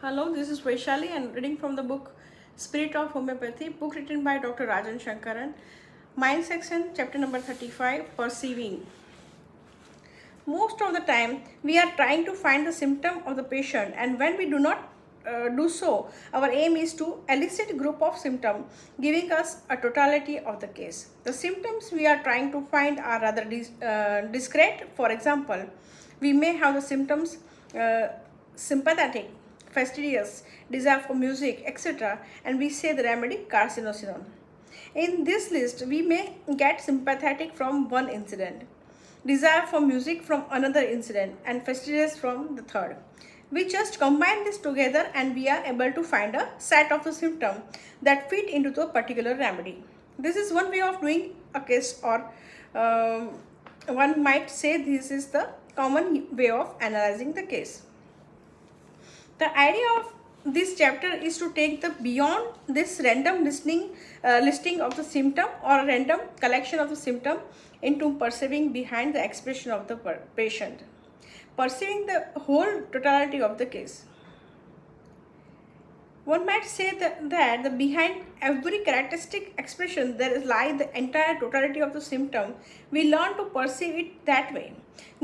Hello, this is Vaishali and reading from the book Spirit of Homeopathy, book written by Dr. Rajan Sankaran. Mind section, chapter number 35, Perceiving. Most of the time, we are trying to find the symptom of the patient, and when we do not do so, our aim is to elicit a group of symptoms, giving us a totality of the case. The symptoms we are trying to find are rather discrete. For example, we may have the symptoms sympathetic, fastidious, desire for music, etc., and we say the remedy carcinosinone. In this list, we may get sympathetic from one incident, desire for music from another incident, and fastidious from the third. We just combine this together and we are able to find a set of the symptoms that fit into the particular remedy. This is one way of doing a case, or one might say this is the common way of analyzing the case. The idea of this chapter is to take the beyond this random listing of the symptom or a random collection of the symptom into perceiving behind the expression of the patient, perceiving the whole totality of the case. One might say that the behind every characteristic expression there is lie the entire totality of the symptom. We learn to perceive it that way.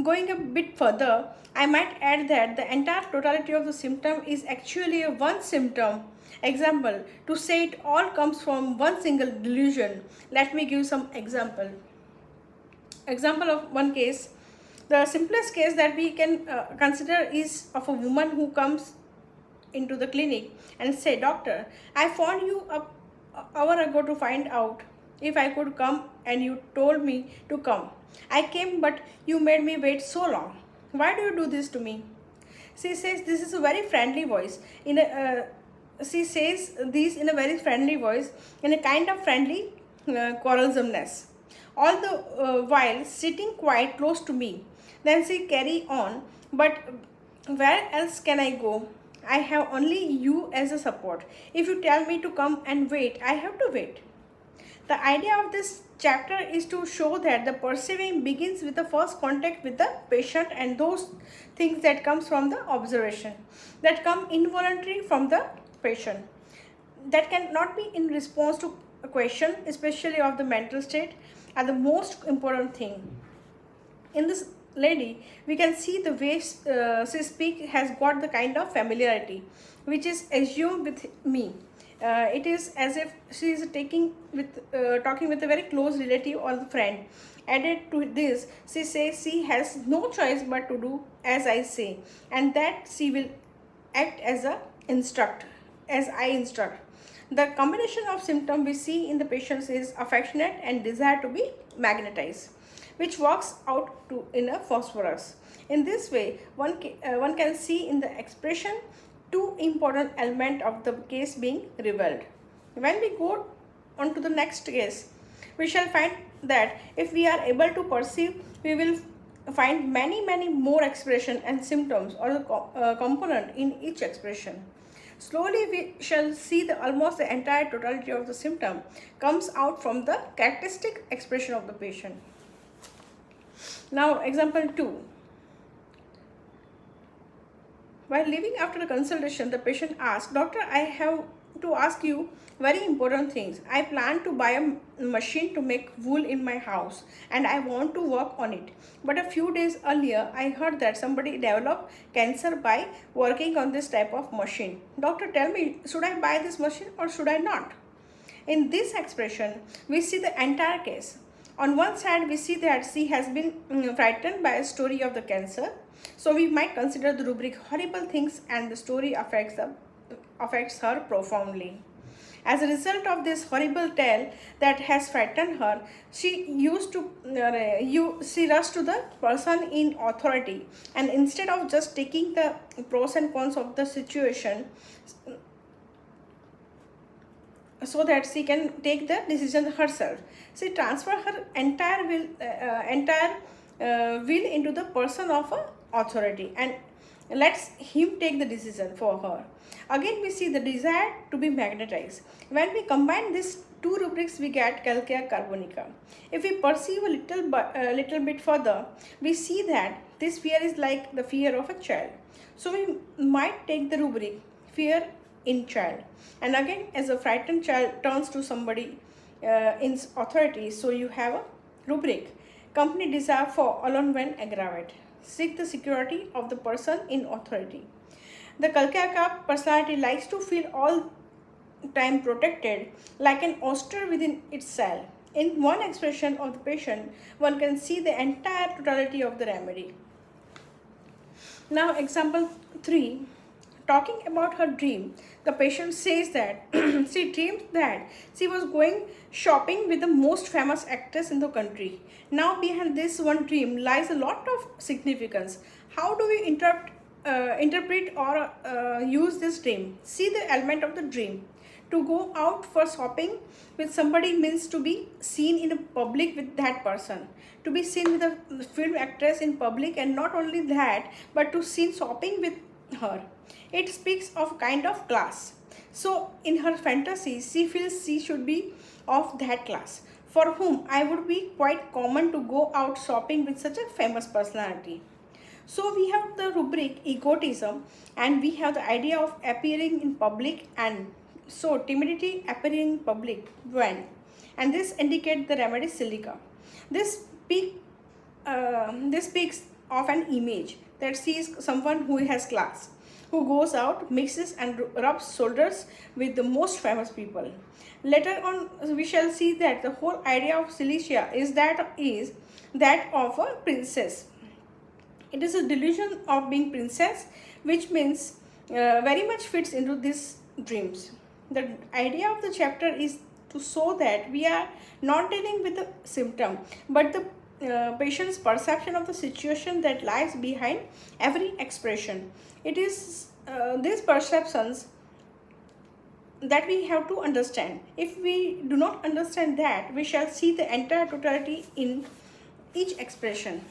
Going a bit further, I might add that the entire totality of the symptom is actually a one symptom. Example, to say it all comes from one single delusion. Let me give some example. Example of one case. The simplest case that we can consider is of a woman who comes into the clinic and say, "Doctor, I phoned you up an hour ago to find out if I could come and you told me to come. I came but you made me wait so long. Why do you do this to me?" She says this is a very friendly voice. She says this in a very friendly voice, in a kind of friendly quarrelsomeness, all the while sitting quite close to me. Then she carry on, "But where else can I go? I have only you as a support. If you tell me to come and wait, I have to wait." The idea of this chapter is to show that the perceiving begins with the first contact with the patient and those things that comes from the observation, that come involuntarily from the patient, that cannot be in response to a question, especially of the mental state, are the most important thing. In this lady, we can see the way she speaks has got the kind of familiarity which is assumed with me. It is as if she is talking with a very close relative or friend. Added to this, she says she has no choice but to do as I say, and that she will act as I instruct. The combination of symptoms we see in the patients is affectionate and desire to be magnetized, which works out to in a phosphorus. In this way, one can see in the expression two important elements of the case being revealed. When we go on to the next case, we shall find that if we are able to perceive, we will find many more expression and symptoms or the component in each expression. Slowly we shall see the almost the entire totality of the symptom comes out from the characteristic expression of the patient. Now, example 2. While leaving after the consultation, the patient asked, "Doctor, I have to ask you very important things. I plan to buy a machine to make wool in my house and I want to work on it. But a few days earlier, I heard that somebody developed cancer by working on this type of machine. Doctor, tell me, should I buy this machine or should I not?" In this expression, we see the entire case. On one side, we see that she has been frightened by a story of the cancer. So we might consider the rubric horrible things and the story affects her profoundly. As a result of this horrible tale that has frightened her, she rushed to the person in authority, and instead of just taking the pros and cons of the situation, so that she can take the decision herself, she transferred her entire will into the person of authority and lets him take the decision for her. Again, we see the desire to be magnetized. When we combine these two rubrics, we get calcea carbonica. If we perceive a little bit further, we see that this fear is like the fear of a child. So we might take the rubric fear in child. And again, as a frightened child turns to somebody in authority, so you have a rubric. Company desire for alone when aggravate. Seek the security of the person in authority. The Kalkaka personality likes to feel all time protected like an oyster within its cell. In one expression of the patient, one can see the entire totality of the remedy. Now, example 3. Talking about her dream, the patient says that she dreamed that she was going shopping with the most famous actress in the country. Now, behind this one dream lies a lot of significance. How do we interpret or use this dream? See the element of the dream. To go out for shopping with somebody means to be seen in a public with that person. To be seen with a film actress in public, and not only that, but to see shopping with her. It speaks of kind of class. So in her fantasy, she feels she should be of that class, for whom I would be quite common to go out shopping with such a famous personality. So we have the rubric egotism, and we have the idea of appearing in public, and so timidity appearing in public when, and this indicates the remedy silica. This speaks of an image that sees someone who has class, who goes out, mixes and rubs shoulders with the most famous people. Later on, we shall see that the whole idea of Cilicia is that of a princess. It is a delusion of being princess, which means very much fits into these dreams. The idea of the chapter is to show that we are not dealing with the symptom, but the patient's perception of the situation that lies behind every expression. It is these perceptions that we have to understand. If we do not understand that, we shall see the entire totality in each expression.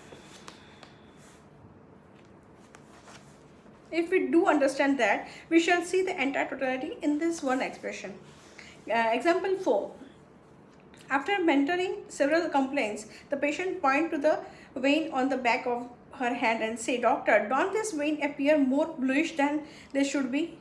If we do understand that, we shall see the entire totality in this one expression. Example 4. After mentoring several complaints, the patient point to the vein on the back of her hand and say, "Doctor, don't this vein appear more bluish than they should be?"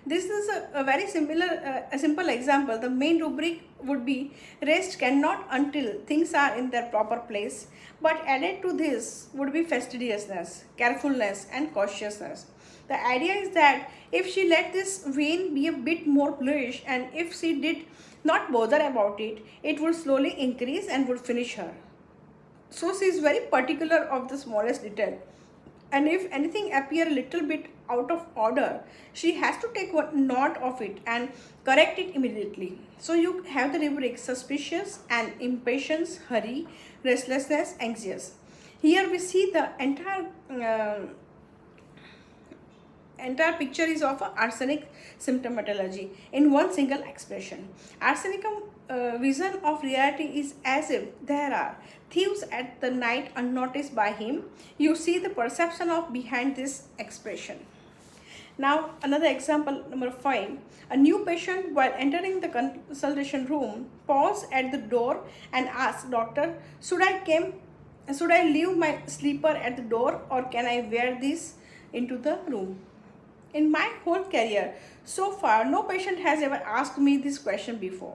This is a very simple example. The main rubric would be rest cannot until things are in their proper place. But added to this would be fastidiousness, carefulness and cautiousness. The idea is that if she let this vein be a bit more bluish, and if she did not bother about it, it would slowly increase and would finish her. So she is very particular of the smallest detail. And if anything appear a little bit out of order, she has to take one note of it and correct it immediately. So you have the rubric suspicious and impatience, hurry, restlessness, anxious. Here we see the entire picture is of arsenic symptomatology in one single expression. Arsenicum vision of reality is as if there are thieves at the night unnoticed by him. You see the perception of behind this expression. Now another example, number 5. A new patient, while entering the consultation room, pause at the door and ask, "Doctor, should I leave my slipper at the door, or can I wear this into the room?" In my whole career, so far, no patient has ever asked me this question before.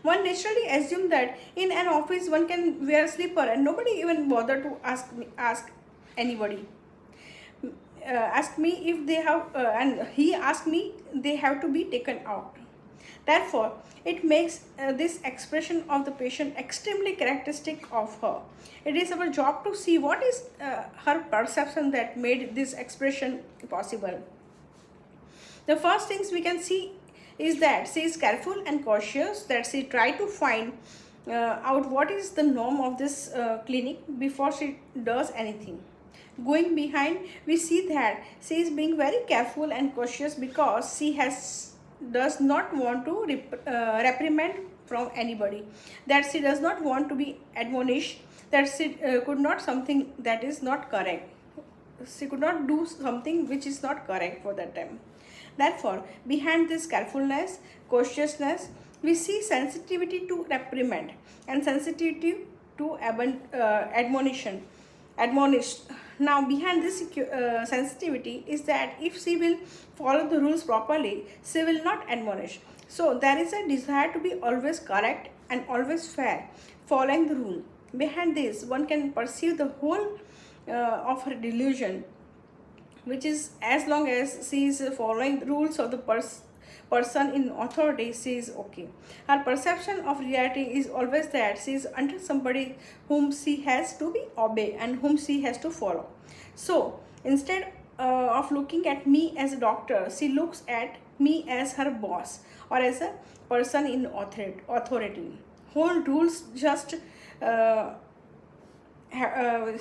One naturally assumes that in an office one can wear a slipper, and nobody even bother to ask anybody. Ask me if they have, and he asked me they have to be taken out. Therefore, it makes this expression of the patient extremely characteristic of her. It is our job to see what is her perception that made this expression possible. The first things we can see is that she is careful and cautious, that she try to find out what is the norm of this clinic before she does anything. Going behind, we see that she is being very careful and cautious because she does not want to reprimand from anybody, that she does not want to be admonished, that she could not something that is not correct. She could not do something which is not correct for that time. Therefore, behind this carefulness, cautiousness, we see sensitivity to reprimand and sensitivity to admonish. Now, behind this sensitivity is that if she will follow the rules properly, she will not admonish. So, there is a desire to be always correct and always fair, following the rule. Behind this, one can perceive the whole of her delusion, which is as long as she is following the rules of the person in authority, she is okay. Her perception of reality is always that she is under somebody whom she has to be obey and whom she has to follow. So instead of looking at me as a doctor, she looks at me as her boss or as a person in authority. Whole rules just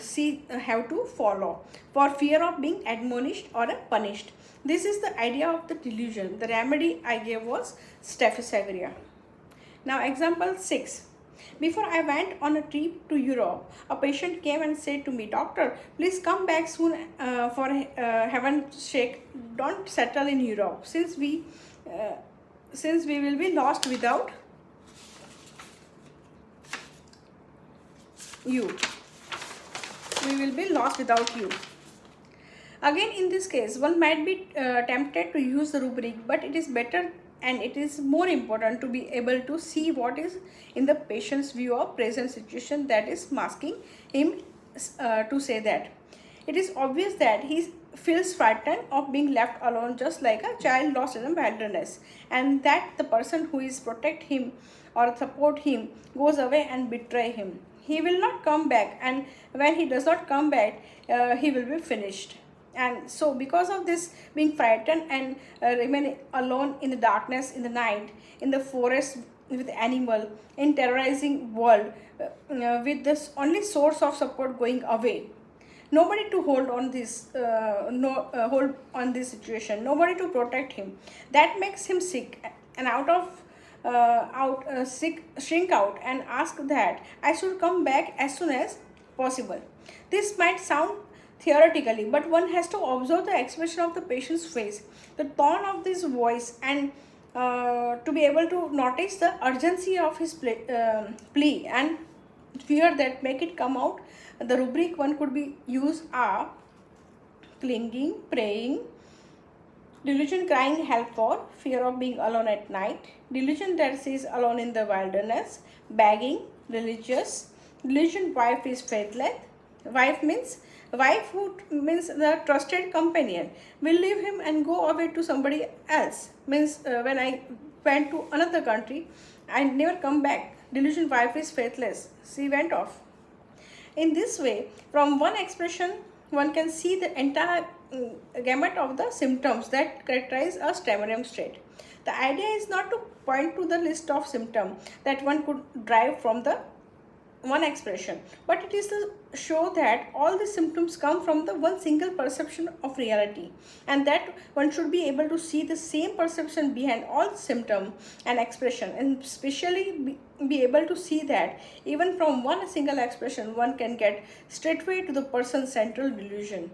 she have to follow for fear of being admonished or punished. This is the idea of the delusion. The remedy I gave was Staphysagria. Now, example 6. Before I went on a trip to Europe, a patient came and said to me, "Doctor, please come back soon. For heaven's sake, don't settle in Europe, since we will be lost without you. We will be lost without you." Again, in this case, one might be tempted to use the rubric, but it is better and it is more important to be able to see what is in the patient's view of present situation that is masking him to say that. It is obvious that he feels frightened of being left alone, just like a child lost in a wilderness, and that the person who is protect him or support him goes away and betray him. He will not come back, and when he does not come back, he will be finished. And so because of this being frightened and remaining alone in the darkness, in the night, in the forest with animal, in terrorizing world, with this only source of support going away, nobody to hold on this hold on this situation, nobody to protect him, that makes him sick, and shrink out and ask that I should come back as soon as possible. This might sound theoretically, but one has to observe the expression of the patient's face, the tone of his voice, and to be able to notice the urgency of his plea and fear that make it come out. The rubric one could be used are clinging, praying, delusion crying help for fear of being alone at night, delusion that she is alone in the wilderness, begging, religious, delusion wife is faithless. Wife who means the trusted companion will leave him and go away to somebody else, means when I went to another country I never come back. Delusion wife is faithless, she went off. In this way, from one expression one can see the entire gamut of the symptoms that characterize a Stammerian state. The idea is not to point to the list of symptoms that one could derive from the one expression, but it is to show that all the symptoms come from the one single perception of reality, and that one should be able to see the same perception behind all symptom and expression, and especially be able to see that even from one single expression one can get straightway to the person's central delusion,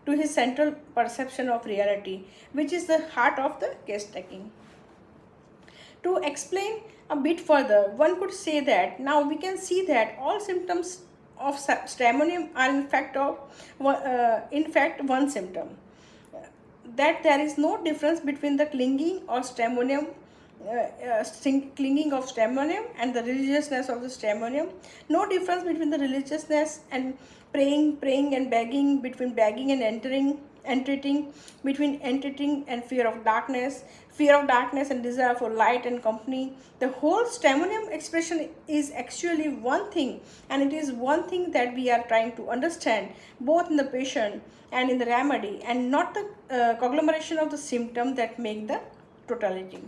to his central perception of reality, which is the heart of the case taking. To explain a bit further, one could say that now we can see that all symptoms of stramonium are in fact one symptom. That there is no difference between the clinging or stramonium, clinging of stramonium and the religiousness of the stramonium. No difference between the religiousness and praying and begging, between begging and entreating, between entreating and fear of darkness and desire for light and company. The whole Stammonium expression is actually one thing, and it is one thing that we are trying to understand both in the patient and in the remedy, and not the conglomeration of the symptom that make the totality.